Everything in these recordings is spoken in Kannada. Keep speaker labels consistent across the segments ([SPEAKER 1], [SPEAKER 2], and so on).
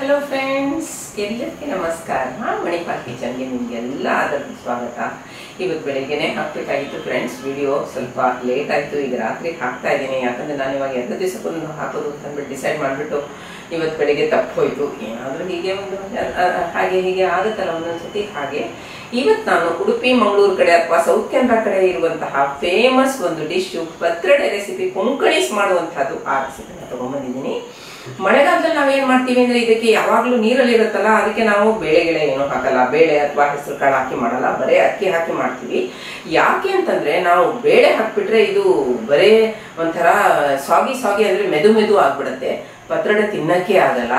[SPEAKER 1] ಹಲೋ ಫ್ರೆಂಡ್ಸ್, ಎಲ್ಲರಿಗೂ ನಮಸ್ಕಾರ. ಮಣಿಪಾಲ್ ಕಿಚನ್ಗೆ ನಿಮಗೆಲ್ಲ ಆದರದ ಸ್ವಾಗತ. ಇವತ್ತು ಬೆಳಗ್ಗೆನೆ ಹಾಕಬೇಕಾಗಿತ್ತು ಫ್ರೆಂಡ್ಸ್. ವಿಡಿಯೋ ಸ್ವಲ್ಪ ಲೇಟ್ ಆಯಿತು. ಈಗ ರಾತ್ರಿ ಹಾಕ್ತಾ ಇದ್ದೀನಿ, ಯಾಕಂದರೆ ನಾನು ಇವಾಗ 2 ದಿವಸಕ್ಕೊಂದು ಹಾಕೋದು ಅಂತ ಅಂದ್ಬಿಟ್ಟು ಡಿಸೈಡ್ ಮಾಡಿಬಿಟ್ಟು ಇವತ್ತು ಬೆಳಗ್ಗೆ ತಪ್ಪೋಯ್ತು. ಏನಾದರೂ ಹೀಗೆ ಒಂದು ಹಾಗೆ ಹೀಗೆ ಆಗುತ್ತಲ್ಲ ಒಂದೊಂದ್ಸತಿ. ಹಾಗೆ ಇವತ್ತು ನಾನು ಉಡುಪಿ ಮಂಗಳೂರು ಕಡೆ ಅಥವಾ ಸೌತ್ ಕೆನರಾ ಕಡೆ ಇರುವಂತಹ ಫೇಮಸ್ ಒಂದು ಡಿಶ್ಶು ಪತ್ರೊಡೆ ರೆಸಿಪಿ, ಕೊಂಕಣಿಸ್ ಮಾಡುವಂತಹದ್ದು. ಆ ರೆಸಿಪಿನ ತಗೊಂಡ್ಬಂದಿದ್ದೀನಿ. ಮಳೆಗಾಲದಲ್ಲಿ ನಾವೇನ್ ಮಾಡ್ತೀವಿ ಅಂದ್ರೆ ಇದಕ್ಕೆ ಯಾವಾಗ್ಲೂ ನೀರಲ್ಲಿ ಇರುತ್ತಲ್ಲ, ಅದಕ್ಕೆ ನಾವು ಬೇಳೆಗಿಳೆ ಏನೂ ಹಾಕಲ್ಲ. ಬೇಳೆ ಅಥವಾ ಹೆಸರು ಕಾಳು ಹಾಕಿ ಮಾಡಲ್ಲ, ಬರೇ ಅಕ್ಕಿ ಹಾಕಿ ಮಾಡ್ತೀವಿ. ಯಾಕೆ ಅಂತಂದ್ರೆ ನಾವು ಬೇಳೆ ಹಾಕ್ಬಿಟ್ರೆ ಇದು ಬರೇ ಒಂಥರ ಸಾಗಿ ಸಾಗಿ ಅಂದ್ರೆ ಮೆದು ಆಗ್ಬಿಡತ್ತೆ. ಪತ್ರೊಡೆ ತಿನ್ನಕ್ಕೆ ಆಗಲ್ಲ.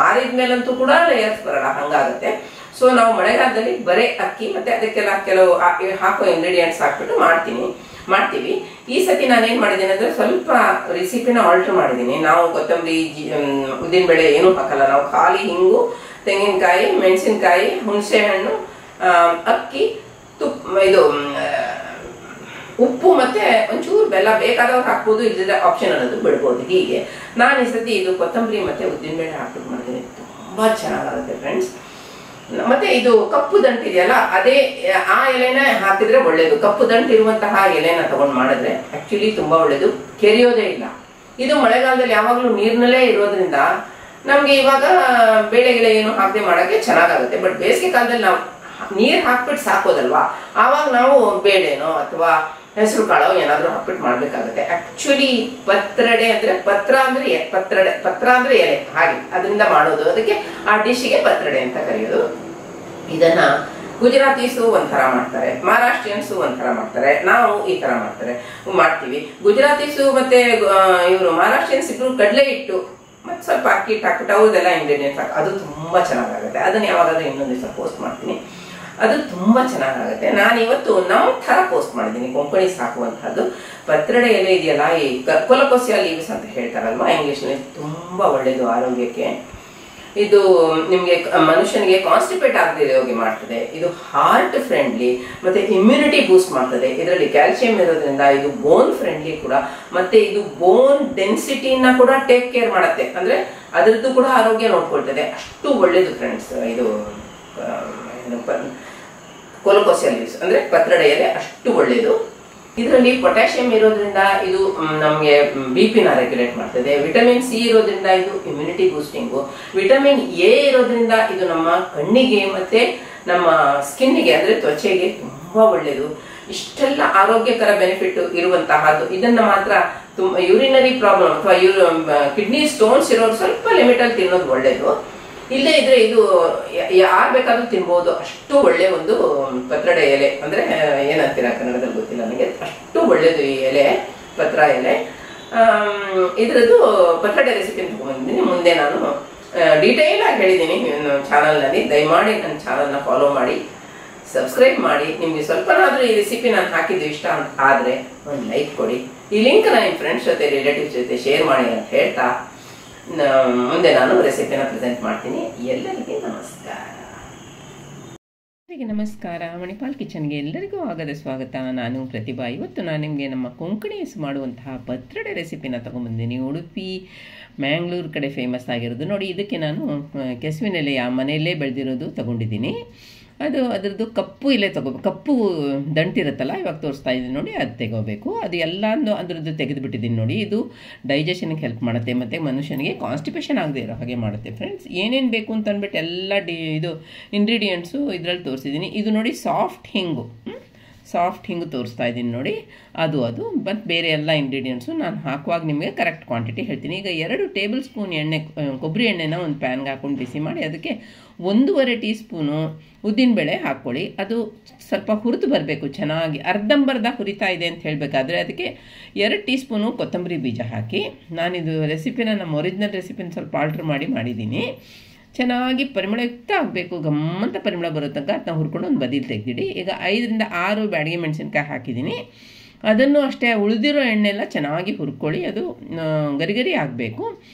[SPEAKER 1] ಆರಿದ್ಮೇಲಂತೂ ಕೂಡ ಲೇಯರ್ಸ್ ಬರಲ್ಲ, ಹಂಗಾಗತ್ತೆ. ಸೊ ನಾವು ಮಳೆಗಾಲದಲ್ಲಿ ಬರೇ ಅಕ್ಕಿ ಮತ್ತೆ ಅದಕ್ಕೆಲ್ಲ ಕೆಲವು ಹಾಕೋ ಇಂಗ್ರೀಡಿಯೆಂಟ್ಸ್ ಹಾಕ್ಬಿಟ್ಟು ಮಾಡ್ತೀವಿ. ಈ ಸತಿ ನಾನೇನ್ ಮಾಡಿದ್ದೀನಿ ಅಂದ್ರೆ ಸ್ವಲ್ಪ ರೆಸಿಪಿನ ಆಲ್ಟರ್ ಮಾಡಿದ್ದೀನಿ. ನಾವು ಕೊತ್ತಂಬರಿ, ಉದ್ದಿನಬೇಳೆ ಏನೂ ಹಾಕಲ್ಲ. ನಾವು ಖಾಲಿ ಹಿಂಗು, ತೆಂಗಿನಕಾಯಿ, ಮೆಣಸಿನಕಾಯಿ, ಹುಣಸೆ ಹಣ್ಣು, ಅಕ್ಕಿ, ಇದು ಉಪ್ಪು ಮತ್ತೆ ಒಂಚೂರು ಬೆಲ್ಲ ಬೇಕಾದವ್ರು ಹಾಕ್ಬೋದು, ಇಲ್ಲದ್ರೆ ಆಪ್ಷನ್ ಅನ್ನೋದು ಬಿಡ್ಬೋದು. ಹೀಗೆ ನಾನು ಈ ಸತಿ ಇದು ಕೊತ್ತಂಬರಿ ಮತ್ತೆ ಉದ್ದಿನಬೇಳೆ ಹಾಕ್ಬಿಟ್ಟು ಮಾಡಿದ್ದೀನಿ. ತುಂಬಾ ಚೆನ್ನಾಗಾಗುತ್ತೆ ಫ್ರೆಂಡ್ಸ್. ಮತ್ತೆ ಇದು ಕಪ್ಪು ದಂಟು ಇದೆಯಲ್ಲ, ಅದೇ ಆ ಎಲೆನ ಹಾಕಿದ್ರೆ ಒಳ್ಳೇದು. ಕಪ್ಪು ದಂಟು ಇರುವಂತಹ ಎಲೆನ ತಗೊಂಡು ಮಾಡಿದ್ರೆ ಆಕ್ಚುಲಿ ತುಂಬಾ ಒಳ್ಳೇದು, ಕೆರಿಯೋದೇ ಇಲ್ಲ. ಇದು ಮಳೆಗಾಲದಲ್ಲಿ ಯಾವಾಗ್ಲೂ ನೀರ್ನಲ್ಲೇ ಇರೋದ್ರಿಂದ ನಮ್ಗೆ ಇವಾಗ ಬೇಳೆಗಿಳೆ ಏನು ಹಾಕದೆ ಮಾಡಕ್ಕೆ ಚೆನ್ನಾಗಾಗುತ್ತೆ. ಬಟ್ ಬೇಸಿಗೆ ಕಾಲದಲ್ಲಿ ನಾವು ನೀರ್ ಹಾಕ್ಬಿಟ್ಟು ಸಾಕೋದಲ್ವಾ, ಆವಾಗ ನಾವು ಬೇಳೆನೋ ಅಥವಾ ಹೆಸರು ಕಾಳೋ ಏನಾದ್ರೂ ಹಾಕ್ಬಿಟ್ಟು ಮಾಡ್ಬೇಕಾಗುತ್ತೆ. ಆಕ್ಚುಲಿ ಪತ್ರೊಡೆ ಅಂದ್ರೆ ಪತ್ರ ಅಂದ್ರೆ ಎಲೆ, ಹಾಗೆ ಅದರಿಂದ ಮಾಡೋದು. ಅದಕ್ಕೆ ಆ ಡಿಶ್ಗೆ ಪತ್ರೊಡೆ ಅಂತ ಕರೆಯೋದು. ಇದನ್ನ ಗುಜರಾತೀಸು ಒಂಥರ ಮಾಡ್ತಾರೆ, ಮಹಾರಾಷ್ಟ್ರೀಯನ್ಸು ಒಂಥರ ಮಾಡ್ತಾರೆ, ನಾವು ಈ ತರ ಮಾಡ್ತೀವಿ. ಗುಜರಾತೀಸು ಮತ್ತೆ ಇವರು ಮಹಾರಾಷ್ಟ್ರೀಯನ್ಸ್ ಇಬ್ರು ಕಡಲೆ ಹಿಟ್ಟು ಮತ್ತೆ ಸ್ವಲ್ಪ ಅಕ್ಕಿ ಹಾಕ್ಬಿಟ್ಟು ಅವ್ರದೆಲ್ಲ ಇಂಗ್ರೀಡಿಯೆಂಟ್ಸ್ ಅದು ತುಂಬಾ ಚೆನ್ನಾಗಾಗುತ್ತೆ. ಅದನ್ನ ಯಾವಾಗಾದ್ರೂ ಇನ್ನೊಂದು ದಿವಸ ಪೋಸ್ಟ್ ಮಾಡ್ತೀನಿ. ಅದು ತುಂಬಾ ಚೆನ್ನಾಗಾಗುತ್ತೆ. ನಾನು ಇವತ್ತು ನಮ್ಮ ತರ ಪೋಸ್ಟ್ ಮಾಡಿದ್ದೀನಿ. ಕೊಂಕಣಿಸ್ ಹಾಕುವಂತಹದ್ದು ಪತ್ರೊಡೆ ಎಲೆ ಇದೆಯಲ್ಲ, ಈ ಕೊಲಕೋಸಿಯಾ ಲೀವ್ಸ್ ಅಂತ ಹೇಳ್ತಾರಲ್ವಾ ಇಂಗ್ಲಿಷ್ ನಲ್ಲಿ, ತುಂಬಾ ಒಳ್ಳೇದು ಆರೋಗ್ಯಕ್ಕೆ. ಇದು ನಿಮ್ಗೆ ಮನುಷ್ಯನಿಗೆ ಕಾನ್ಸ್ಟಿಪೇಟ್ ಆಗದೆ ಹೋಗಿ ಮಾಡ್ತದೆ. ಇದು ಹಾರ್ಟ್ ಫ್ರೆಂಡ್ಲಿ ಮತ್ತೆ ಇಮ್ಯುನಿಟಿ ಬೂಸ್ಟ್ ಮಾಡ್ತದೆ. ಇದರಲ್ಲಿ ಕ್ಯಾಲ್ಸಿಯಂ ಇರೋದ್ರಿಂದ ಇದು ಬೋನ್ ಫ್ರೆಂಡ್ಲಿ ಕೂಡ. ಮತ್ತೆ ಇದು ಬೋನ್ ಡೆನ್ಸಿಟಿನ ಕೂಡ ಟೇಕ್ ಕೇರ್ ಮಾಡುತ್ತೆ, ಅಂದ್ರೆ ಅದರದ್ದು ಕೂಡ ಆರೋಗ್ಯ ನೋಡ್ಕೊಳ್ತದೆ. ಅಷ್ಟು ಒಳ್ಳೇದು ಫ್ರೆಂಡ್ಸ್ ಇದು ಕೊಲಕೋಸಿಯಾ ಲೀವ್ಸ್ ಅಂದ್ರೆ ಪತ್ರೊಡೆ ಎಲೆ, ಅಷ್ಟು ಒಳ್ಳೇದು. ಇದರಲ್ಲಿ ಪೊಟ್ಯಾಷಿಯಂ ಇರೋದ್ರಿಂದ ಇದು ನಮಗೆ ಬಿಪಿನ ರೆಗ್ಯುಲೇಟ್ ಮಾಡ್ತದೆ. ವಿಟಮಿನ್ ಸಿ ಇರೋದ್ರಿಂದ ಇದು ಇಮ್ಯುನಿಟಿ ಬೂಸ್ಟಿಂಗು. ವಿಟಮಿನ್ ಎ ಇರೋದ್ರಿಂದ ಇದು ನಮ್ಮ ಕಣ್ಣಿಗೆ ಮತ್ತೆ ನಮ್ಮ ಸ್ಕಿನ್ನಿಗೆ ಅಂದ್ರೆ ತ್ವಚೆಗೆ ತುಂಬಾ ಒಳ್ಳೇದು. ಇಷ್ಟೆಲ್ಲ ಆರೋಗ್ಯಕರ ಬೆನಿಫಿಟ್ ಇರುವಂತಹದ್ದು. ಇದನ್ನ ಮಾತ್ರ ಯೂರಿನರಿ ಪ್ರಾಬ್ಲಮ್ ಅಥವಾ ಕಿಡ್ನಿ ಸ್ಟೋನ್ಸ್ ಇರೋರು ಸ್ವಲ್ಪ ಲಿಮಿಟ್ ಅಲ್ಲಿ ತಿನ್ನೋದು ಒಳ್ಳೇದು. ಇಲ್ಲೇ ಇದ್ರೆ ಇದು ಯಾರು ಬೇಕಾದ್ರೂ ತಿನ್ಬಹುದು. ಅಷ್ಟು ಒಳ್ಳೆ ಒಂದು ಪತ್ರೊಡೆ ಎಲೆ, ಅಂದ್ರೆ ಏನಂತೀರಾ ಕನ್ನಡದಲ್ಲಿ ಗೊತ್ತಿಲ್ಲ ನನಗೆ, ಅಷ್ಟು ಒಳ್ಳೇದು ಈ ಎಲೆ, ಪತ್ರ ಎಲೆ. ಇದ್ರದ್ದು ಪತ್ರೊಡೆ ರೆಸಿಪಿ ತಗೊಂಡ್ಬಂದಿದ್ದೀನಿ. ಮುಂದೆ ನಾನು ಡೀಟೇಲ್ ಆಗಿ ಹೇಳಿದ್ದೀನಿ ಚಾನಲ್ ನಲ್ಲಿ. ದಯಮಾಡಿ ನನ್ನ ಚಾನಲ್ನ ಫಾಲೋ ಮಾಡಿ, ಸಬ್ಸ್ಕ್ರೈಬ್ ಮಾಡಿ. ನಿಮ್ಗೆ ಸ್ವಲ್ಪನಾದ್ರೂ ಈ ರೆಸಿಪಿ ನಾನು ಹಾಕಿದ್ದು ಇಷ್ಟ ಅಂತ ಆದ್ರೆ ಒಂದು ಲೈಕ್ ಕೊಡಿ. ಈ ಲಿಂಕ್ ನಿಮ್ಮ ಫ್ರೆಂಡ್ಸ್ ಜೊತೆ, ರಿಲೇಟಿವ್ಸ್ ಜೊತೆ ಶೇರ್ ಮಾಡಿ ಅಂತ ಹೇಳ್ತಾ ಮುಂದೆ ನಾನು ರೆಸಿಪಿನ ಪ್ರೆಸೆಂಟ್ ಮಾಡ್ತೀನಿ. ಎಲ್ಲರಿಗೂ ನಮಸ್ಕಾರ. ಮಣಿಪಾಲ್ ಕಿಚನ್ಗೆ ಎಲ್ಲರಿಗೂ ಆಗದ ಸ್ವಾಗತ. ನಾನು ಪ್ರತಿಭಾ. ಇವತ್ತು ನಾನು ನಿಮಗೆ ನಮ್ಮ ಕೊಂಕಣಿಸ್ ಮಾಡುವಂತಹ ಪತ್ರೊಡೆ ರೆಸಿಪಿನ ತಗೊಂಡ್ಬಂದಿದ್ದೀನಿ. ಉಡುಪಿ ಮ್ಯಾಂಗ್ಳೂರು ಕಡೆ ಫೇಮಸ್ ಆಗಿರೋದು. ನೋಡಿ, ಇದಕ್ಕೆ ನಾನು ಕೆಸುವಿನೆಲೆ ಮನೆಯಲ್ಲೇ ಬೆಳೆದಿರೋದು ತಗೊಂಡಿದ್ದೀನಿ. ಅದರದ್ದು ಕಪ್ಪು ಎಲೆ ತಗೋಬೇಕು. ಕಪ್ಪು ದಂಟಿರುತ್ತಲ್ಲ, ಇವಾಗ ತೋರಿಸ್ತಾ ಇದ್ದೀನಿ ನೋಡಿ, ಅದು ತೆಗೋಬೇಕು. ಅದು ಎಲ್ಲಾನು ಅದರದ್ದು ತೆಗೆದುಬಿಟ್ಟಿದ್ದೀನಿ ನೋಡಿ. ಇದು ಡೈಜೆಷನ್ಗೆ ಹೆಲ್ಪ್ ಮಾಡುತ್ತೆ ಮತ್ತು ಮನುಷ್ಯನಿಗೆ ಕಾನ್ಸ್ಟಿಪೇಷನ್ ಆಗದೆ ಇರೋ ಹಾಗೆ ಮಾಡುತ್ತೆ ಫ್ರೆಂಡ್ಸ್. ಏನೇನು ಬೇಕು ಅಂತ ಅಂದ್ಬಿಟ್ಟು ಎಲ್ಲ ಇದು ಇಂಗ್ರೀಡಿಯೆಂಟ್ಸು ಇದರಲ್ಲಿ ತೋರಿಸಿದ್ದೀನಿ. ಇದು ನೋಡಿ ಸಾಫ್ಟ್ ಹಿಂಗು ತೋರಿಸ್ತಾ ಇದ್ದೀನಿ ನೋಡಿ. ಅದು ಮತ್ತು ಬೇರೆ ಎಲ್ಲ ಇಂಗ್ರೀಡಿಯೆಂಟ್ಸು ನಾನು ಹಾಕುವಾಗ ನಿಮಗೆ ಕರೆಕ್ಟ್ ಕ್ವಾಂಟಿಟಿ ಹೇಳ್ತೀನಿ. ಈಗ 2 ಟೇಬಲ್ ಸ್ಪೂನ್ ಕೊಬ್ಬರಿ ಎಣ್ಣೆನ ಒಂದು ಪ್ಯಾನ್ಗೆ ಹಾಕೊಂಡು ಬಿಸಿ ಮಾಡಿ ಅದಕ್ಕೆ 1.5 ಟೀ ಸ್ಪೂನು ಉದ್ದಿನಬೇಳೆ ಹಾಕ್ಕೊಳ್ಳಿ. ಅದು ಸ್ವಲ್ಪ ಹುರಿದು ಬರಬೇಕು ಚೆನ್ನಾಗಿ. ಅರ್ಧಂಬರ್ಧ ಹುರಿತಾ ಇದೆ ಅಂತ ಹೇಳಬೇಕಾದ್ರೆ ಅದಕ್ಕೆ 2 ಟೀ ಸ್ಪೂನು ಕೊತ್ತಂಬರಿ ಬೀಜ ಹಾಕಿ. ನಾನಿದು ರೆಸಿಪಿನ ನಮ್ಮ ಒರಿಜಿನಲ್ ರೆಸಿಪಿನ ಸ್ವಲ್ಪ ಆಲ್ಟ್ರ್ ಮಾಡಿದ್ದೀನಿ. ಚೆನ್ನಾಗಿ ಪರಿಮಳಯುಕ್ತ ಆಗಬೇಕು, ಗಮ್ಮಂತ ಪರಿಮಳ ಬರೋ ತನಕ ಅದನ್ನ ಹುರ್ಕೊಂಡು ಒಂದು ಬದಿಲಿ ತೆಗೆದಿಡಿ. ಈಗ 5 ರಿಂದ 6 ಬ್ಯಾಡಗಿ ಮೆಣಸಿನ್ಕಾಯಿ ಹಾಕಿದ್ದೀನಿ. ಅದನ್ನು ಅಷ್ಟೇ ಉಳಿದಿರೋ ಎಣ್ಣೆಲ್ಲ ಚೆನ್ನಾಗಿ ಹುರ್ಕೊಳ್ಳಿ. ಅದು ಗರಿ ಆಗಬೇಕು.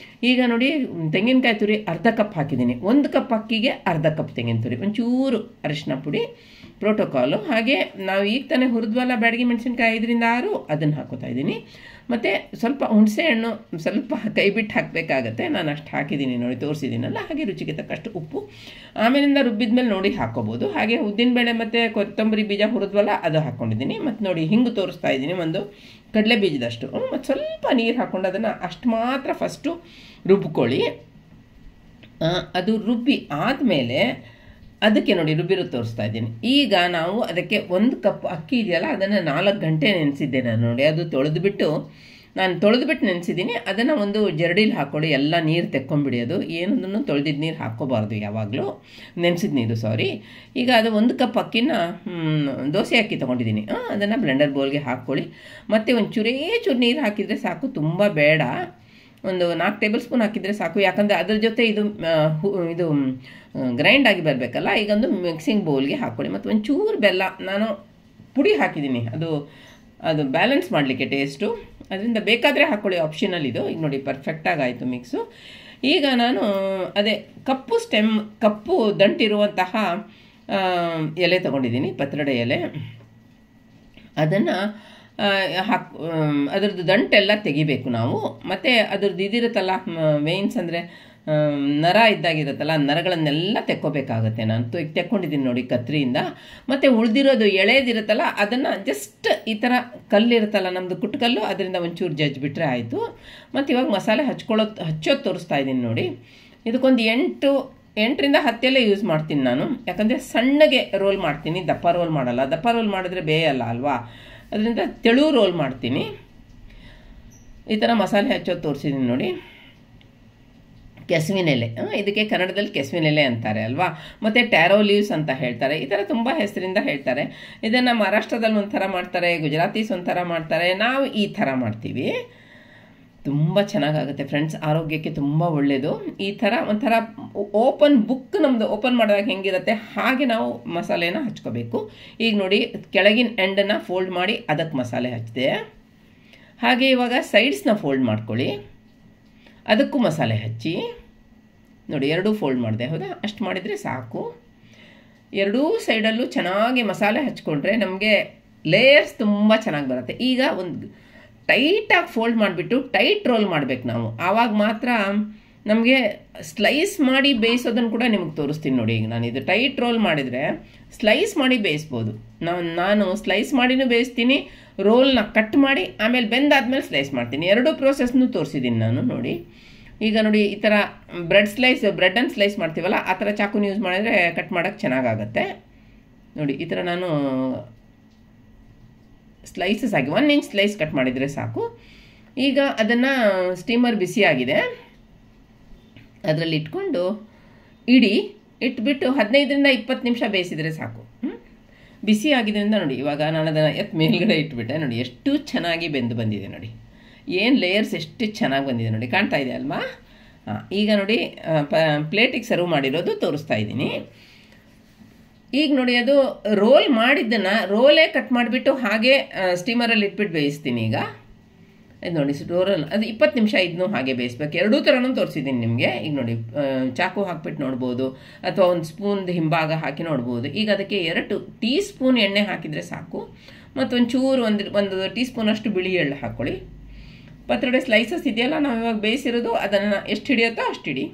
[SPEAKER 1] ಈಗ ನೋಡಿ, ತೆಂಗಿನಕಾಯಿ ತುರಿ ಅರ್ಧ ಕಪ್ ಹಾಕಿದ್ದೀನಿ. 1 ಕಪ್ ಅಕ್ಕಿಗೆ ಅರ್ಧ ಕಪ್ ತೆಂಗಿನ ತುರಿ, ಒಂಚೂರು ಅರಿಶಿನ ಪುಡಿ, ಪ್ರೋಟೋಕಾಲು. ಹಾಗೆ ನಾವು ಈಗ ತಾನೇ ಹುರಿದ್ವಲ್ಲ ಬ್ಯಾಡಗಿ ಮೆಣಸಿನ್ಕಾಯಿ 5-6 ಅದನ್ನು ಹಾಕೋತಾ ಇದ್ದೀನಿ. ಮತ್ತು ಸ್ವಲ್ಪ ಹುಣಸೆ ಹಣ್ಣು ಸ್ವಲ್ಪ ಕೈ ಬಿಟ್ಟು ಹಾಕಬೇಕಾಗತ್ತೆ, ನಾನು ಅಷ್ಟು ಹಾಕಿದ್ದೀನಿ ನೋಡಿ, ತೋರಿಸಿದ್ದೀನಲ್ಲ. ಹಾಗೆ ರುಚಿಗೆ ತಕ್ಕಷ್ಟು ಉಪ್ಪು, ಆಮೇಲಿಂದ ರುಬ್ಬಿದ ಮೇಲೆ ನೋಡಿ ಹಾಕ್ಕೋಬೋದು. ಹಾಗೆ ಉದ್ದಿನಬೇಳೆ ಮತ್ತು ಕೊತ್ತಂಬರಿ ಬೀಜ ಹುರಿದ್ವಲ್ಲ ಅದು ಹಾಕ್ಕೊಂಡಿದ್ದೀನಿ. ಮತ್ತು ನೋಡಿ ಹಿಂಗೆ ತೋರಿಸ್ತಾ ಇದ್ದೀನಿ, ಒಂದು ಕಡಲೆ ಬೀಜದಷ್ಟು, ಮತ್ತು ಸ್ವಲ್ಪ ನೀರು ಹಾಕ್ಕೊಂಡು ಅದನ್ನು ಅಷ್ಟು ಮಾತ್ರ ಫಸ್ಟು ರುಬ್ಕೊಳ್ಳಿ. ಅದು ರುಬ್ಬಿ ಆದಮೇಲೆ ಅದಕ್ಕೆ ನೋಡಿ ರುಬ್ಬಿರೋದು ತೋರಿಸ್ತಾ ಇದ್ದೀನಿ. ಈಗ ನಾವು ಅದಕ್ಕೆ 1 ಕಪ್ ಅಕ್ಕಿ ಇದೆಯಲ್ಲ ಅದನ್ನು 4 ಗಂಟೆ ನೆನೆಸಿದ್ದೆ ನಾನು ನೋಡಿ. ಅದು ತೊಳೆದುಬಿಟ್ಟು ನೆನೆಸಿದ್ದೀನಿ. ಅದನ್ನು ಒಂದು ಜರಡಿಲಿ ಹಾಕ್ಕೊಳ್ಳಿ, ಎಲ್ಲ ನೀರು ತೆಕ್ಕೊಂಬಿಡಿ. ಅದು ಏನದನ್ನು ತೊಳೆದಿದ್ದ ನೀರು ಹಾಕ್ಕೋಬಾರ್ದು ಯಾವಾಗಲೂ, ನೆನೆಸಿದ ನೀರು ಸಾರಿ. ಈಗ ಅದು 1 ಕಪ್ ಅಕ್ಕಿನ ದೋಸೆ ಅಕ್ಕಿ ತೊಗೊಂಡಿದ್ದೀನಿ, ಅದನ್ನು ಬ್ಲೆಂಡರ್ ಬೌಲ್ಗೆ ಹಾಕ್ಕೊಳ್ಳಿ. ಮತ್ತು ಒಂದು ಚೂರು ನೀರು ಹಾಕಿದರೆ ಸಾಕು, ತುಂಬ ಬೇಡ. ಒಂದು 4 ಟೇಬಲ್ ಸ್ಪೂನ್ ಹಾಕಿದರೆ ಸಾಕು, ಯಾಕಂದರೆ ಅದ್ರ ಜೊತೆ ಇದು ಗ್ರೈಂಡ್ ಆಗಿ ಬರಬೇಕಲ್ಲ. ಈಗ ಒಂದು ಮಿಕ್ಸಿಂಗ್ ಬೌಲ್ಗೆ ಹಾಕ್ಕೊಳ್ಳಿ. ಮತ್ತು ಒಂಚೂರು ಬೆಲ್ಲ ನಾನು ಪುಡಿ ಹಾಕಿದ್ದೀನಿ, ಅದು ಬ್ಯಾಲೆನ್ಸ್ ಮಾಡಲಿಕ್ಕೆ ಟೇಸ್ಟು, ಅದರಿಂದ ಬೇಕಾದರೆ ಹಾಕ್ಕೊಳ್ಳಿ, ಆಪ್ಷನಲ್ ಇದು. ಈಗ ನೋಡಿ ಪರ್ಫೆಕ್ಟಾಗಿ ಆಯಿತು ಮಿಕ್ಸು. ಈಗ ನಾನು ಅದೇ ಕಪ್ಪು ದಂಟಿರುವಂತಹ ಎಲೆ ತೊಗೊಂಡಿದ್ದೀನಿ, ಪತ್ರೊಡೆ ಎಲೆ. ಅದನ್ನು ಅದರದ್ದು ದಂಟೆಲ್ಲ ತೆಗಿಬೇಕು ನಾವು. ಮತ್ತು ಅದ್ರದ್ದು ಇದಿರುತ್ತಲ್ಲ ವೇನ್ಸ್, ಅಂದರೆ ನರ ಇದ್ದಾಗಿರುತ್ತಲ್ಲ, ನರಗಳನ್ನೆಲ್ಲ ತೆಕ್ಕೋಬೇಕಾಗತ್ತೆ. ನಾನು ತೆಕ್ಕೊಂಡಿದ್ದೀನಿ ನೋಡಿ ಕತ್ರಿಯಿಂದ. ಮತ್ತು ಉಳಿದಿರೋದು ಎಳೆದಿರುತ್ತಲ್ಲ ಅದನ್ನು ಜಸ್ಟ್ ಈ ಥರ ಕಲ್ಲಿರುತ್ತಲ್ಲ ನಮ್ಮದು ಕುಟ್ಟುಕಲ್ಲು, ಅದರಿಂದ ಒಂಚೂರು ಜಜ್ಜಿಬಿಟ್ರೆ ಆಯಿತು. ಮತ್ತು ಇವಾಗ ಮಸಾಲೆ ಹಚ್ಚೋದು ತೋರಿಸ್ತಾ ಇದ್ದೀನಿ ನೋಡಿ. ಇದಕ್ಕೊಂದು 8ರಿಂದ 10 ಎಲೆ ಯೂಸ್ ಮಾಡ್ತೀನಿ ನಾನು, ಯಾಕಂದರೆ ಸಣ್ಣಗೆ ರೋಲ್ ಮಾಡ್ತೀನಿ, ದಪ್ಪ ರೋಲ್ ಮಾಡಲ್ಲ. ದಪ್ಪ ರೋಲ್ ಮಾಡಿದ್ರೆ ಬೇಯಲ್ಲ ಅಲ್ವಾ, ಅದರಿಂದ ತೆಳು ರೋಲ್ ಮಾಡ್ತೀನಿ. ಈ ಥರ ಮಸಾಲೆ ಹಚ್ಚೋದು ತೋರಿಸಿದ್ದೀನಿ ನೋಡಿ. ಕೆಸುವಿನ ಎಲೆ, ಇದಕ್ಕೆ ಕನ್ನಡದಲ್ಲಿ ಕೆಸುವಿನ ಎಲೆ ಅಂತಾರೆ ಅಲ್ವಾ, ಮತ್ತು ಟ್ಯಾರೋ ಲೀವ್ಸ್ ಅಂತ ಹೇಳ್ತಾರೆ. ಈ ಥರ ತುಂಬ ಹೆಸರಿಂದ ಹೇಳ್ತಾರೆ. ಇದನ್ನು ಮಹಾರಾಷ್ಟ್ರದಲ್ಲಿ ಒಂಥರ ಮಾಡ್ತಾರೆ, ಗುಜರಾತೀಸ್ ಒಂಥರ ಮಾಡ್ತಾರೆ, ನಾವು ಈ ಥರ ಮಾಡ್ತೀವಿ. ತುಂಬ ಚೆನ್ನಾಗಾಗುತ್ತೆ ಫ್ರೆಂಡ್ಸ್, ಆರೋಗ್ಯಕ್ಕೆ ತುಂಬ ಒಳ್ಳೆಯದು. ಈ ಥರ ಒಂಥರ ಓಪನ್ ಬುಕ್ ನಮ್ಮದು ಓಪನ್ ಮಾಡಿದಾಗ ಹೆಂಗಿರುತ್ತೆ ಹಾಗೆ ನಾವು ಮಸಾಲೆನ ಹಚ್ಕೋಬೇಕು. ಈಗ ನೋಡಿ ಕೆಳಗಿನ ಎಂಡನ್ನು ಫೋಲ್ಡ್ ಮಾಡಿ ಅದಕ್ಕೆ ಮಸಾಲೆ ಹಚ್ಚಿದೆ. ಹಾಗೆ ಇವಾಗ ಸೈಡ್ಸ್ನ ಫೋಲ್ಡ್ ಮಾಡ್ಕೊಳ್ಳಿ, ಅದಕ್ಕೂ ಮಸಾಲೆ ಹಚ್ಚಿ ನೋಡಿ, 2 ಫೋಲ್ಡ್ ಮಾಡಿದೆ, ಹೌದಾ? ಅಷ್ಟು ಮಾಡಿದರೆ ಸಾಕು. 2 ಸೈಡಲ್ಲೂ ಚೆನ್ನಾಗಿ ಮಸಾಲೆ ಹಚ್ಕೊಂಡ್ರೆ ನಮಗೆ ಲೇಯರ್ಸ್ ತುಂಬ ಚೆನ್ನಾಗಿ ಬರುತ್ತೆ. ಈಗ ಒಂದು ಟೈಟಾಗಿ ಫೋಲ್ಡ್ ಮಾಡಿಬಿಟ್ಟು ಟೈಟ್ ರೋಲ್ ಮಾಡಬೇಕು ನಾವು, ಆವಾಗ ಮಾತ್ರ ನಮಗೆ ಸ್ಲೈಸ್ ಮಾಡಿ ಬೇಯಿಸೋದನ್ನು ಕೂಡ ನಿಮಗೆ ತೋರಿಸ್ತೀನಿ ನೋಡಿ. ಈಗ ನಾನು ಇದು ಟೈಟ್ ರೋಲ್ ಮಾಡಿದರೆ ಸ್ಲೈಸ್ ಮಾಡಿ ಬೇಯಿಸ್ಬೋದು. ನಾನು ಸ್ಲೈಸ್ ಮಾಡಿನೂ ಬೇಯಿಸ್ತೀನಿ, ರೋಲ್ನ ಕಟ್ ಮಾಡಿ ಆಮೇಲೆ ಬೆಂದಾದ್ಮೇಲೆ ಸ್ಲೈಸ್ ಮಾಡ್ತೀನಿ. 2 ಪ್ರೋಸೆಸ್ನೂ ತೋರಿಸಿದ್ದೀನಿ ನಾನು ನೋಡಿ. ಈಗ ನೋಡಿ ಈ ಥರ ಬ್ರೆಡ್ಡನ್ನು ಸ್ಲೈಸ್ ಮಾಡ್ತೀವಲ್ಲ ಆ ಥರ ಚಾಕುನ ಯೂಸ್ ಮಾಡಿದರೆ ಕಟ್ ಮಾಡೋಕ್ಕೆ ಚೆನ್ನಾಗಾಗತ್ತೆ ನೋಡಿ. ಈ ಥರ ನಾನು ಸ್ಲೈಸಸ್ ಆಗಿ 1 ಇಂಚ್ ಸ್ಲೈಸ್ ಕಟ್ ಮಾಡಿದರೆ ಸಾಕು. ಈಗ ಅದನ್ನು ಸ್ಟೀಮರ್ ಬಿಸಿಯಾಗಿದೆ, ಅದರಲ್ಲಿ ಇಟ್ಕೊಂಡು ಇಟ್ಬಿಟ್ಟು 15ರಿಂದ 20 ನಿಮಿಷ ಬೇಯಿಸಿದರೆ ಸಾಕು. ಬಿಸಿ ಆಗಿದ್ದರಿಂದ ನೋಡಿ, ಇವಾಗ ನಾನು ಅದನ್ನು ಮೇಲ್ಗಡೆ ಇಟ್ಬಿಟ್ಟೆ ನೋಡಿ, ಎಷ್ಟು ಚೆನ್ನಾಗಿ ಬೆಂದು ಬಂದಿದೆ ನೋಡಿ, ಏನು ಲೇಯರ್ಸ್ ಎಷ್ಟು ಚೆನ್ನಾಗಿ ಬಂದಿದೆ ನೋಡಿ, ಕಾಣ್ತಾ ಇದೆ ಅಲ್ವಾ? ಈಗ ನೋಡಿ ಪ್ಲೇಟಿಗೆ ಸರ್ವ್ ಮಾಡಿರೋದು ತೋರಿಸ್ತಾ ಇದ್ದೀನಿ. ಈಗ ನೋಡಿ ಅದು ರೋಲ್ ಮಾಡಿದ್ದನ್ನು ರೋಲೇ ಕಟ್ ಮಾಡಿಬಿಟ್ಟು ಹಾಗೆ ಸ್ಟೀಮರಲ್ಲಿ ಇಟ್ಬಿಟ್ಟು ಬೇಯಿಸ್ತೀನಿ. ಈಗ ಇದು ನೋಡಿ ರೋಲಲ್ಲಿ ಅದು 20 ನಿಮಿಷ ಇದನ್ನು ಹಾಗೆ ಬೇಯಿಸ್ಬೇಕು. 2 ಥರನೂ ತೋರಿಸಿದ್ದೀನಿ ನಿಮಗೆ. ಈಗ ನೋಡಿ ಚಾಕು ಹಾಕ್ಬಿಟ್ಟು ನೋಡ್ಬೋದು, ಅಥವಾ ಒಂದು ಸ್ಪೂನ್ದು ಹಿಂಭಾಗ ಹಾಕಿ ನೋಡ್ಬೋದು. ಈಗ ಅದಕ್ಕೆ 2 ಟೀ ಸ್ಪೂನ್ ಎಣ್ಣೆ ಹಾಕಿದರೆ ಸಾಕು, ಮತ್ತು ಒಂಚೂರು ಒಂದು ಟೀ ಸ್ಪೂನಷ್ಟು ಬಿಳಿ ಎಳ್ಳು ಹಾಕ್ಕೊಳ್ಳಿ. ಪತ್ರೊಡೆ ಸ್ಲೈಸಸ್ ಇದೆಯಲ್ಲ ನಾವು ಇವಾಗ ಬೇಯಿಸಿರೋದು, ಅದನ್ನು ಎಷ್ಟು ಹಿಡಿಯುತ್ತೋ ಅಷ್ಟು ಹಿಡಿ.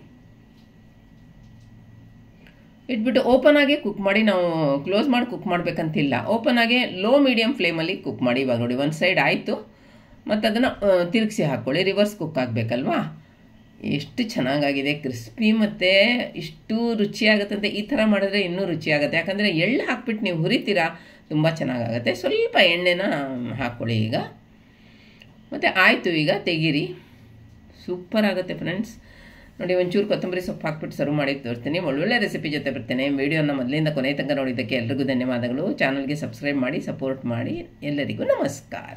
[SPEAKER 1] ಇಟ್ಬಿಟ್ಟು ಓಪನ್ ಆಗಿ ಕುಕ್ ಮಾಡಿ, ನಾವು ಕ್ಲೋಸ್ ಮಾಡಿ ಕುಕ್ ಮಾಡಬೇಕಂತಿಲ್ಲ. ಓಪನ್ ಆಗಿ ಲೋ ಮೀಡಿಯಮ್ ಫ್ಲೇಮಲ್ಲಿ ಕುಕ್ ಮಾಡಿ. ಇವಾಗ ನೋಡಿ 1 ಸೈಡ್ ಆಯಿತು, ಮತ್ತು ಅದನ್ನು ತಿರುಗಿಸಿ ಹಾಕ್ಕೊಳ್ಳಿ, ರಿವರ್ಸ್ ಕುಕ್ ಆಗಬೇಕಲ್ವಾ. ಎಷ್ಟು ಚೆನ್ನಾಗಾಗಿದೆ, ಕ್ರಿಸ್ಪಿ ಮತ್ತು ಇಷ್ಟು ರುಚಿಯಾಗುತ್ತಂತೆ. ಈ ಥರ ಮಾಡಿದ್ರೆ ಇನ್ನೂ ರುಚಿಯಾಗುತ್ತೆ, ಯಾಕಂದರೆ ಎಳ್ಳು ಹಾಕ್ಬಿಟ್ಟು ನೀವು ಹುರಿತೀರಾ, ತುಂಬ ಚೆನ್ನಾಗಾಗುತ್ತೆ. ಸ್ವಲ್ಪ ಎಣ್ಣೆನ ಹಾಕ್ಕೊಳ್ಳಿ ಈಗ. ಮತ್ತು ಆಯಿತು, ಈಗ ತೆಗೀರಿ. ಸೂಪರ್ ಆಗುತ್ತೆ ಫ್ರೆಂಡ್ಸ್ ನೋಡಿ. ಒಂಚೂರು ಕೊತ್ತಂಬರಿ ಸೊಪ್ಪು ಹಾಕ್ಬಿಟ್ಟು ಸರ್ವ್ ಮಾಡಿ ತೋರಿಸ್ತೀನಿ. ಒಳ್ಳೊಳ್ಳೆ ರೆಸಿಪಿ ಜೊತೆ ಬರ್ತೇನೆ. ವಿಡಿಯೋನ ಮೊದಲಿಂದ ಕೊನೆ ತನಕ ನೋಡಿದ್ದಕ್ಕೆ ಎಲ್ರಿಗೂ ಧನ್ಯವಾದಗಳು. ಚಾನಲ್ಗೆ ಸಬ್ಸ್ಕ್ರೈಬ್ ಮಾಡಿ, ಸಪೋರ್ಟ್ ಮಾಡಿ. ಎಲ್ಲರಿಗೂ ನಮಸ್ಕಾರ.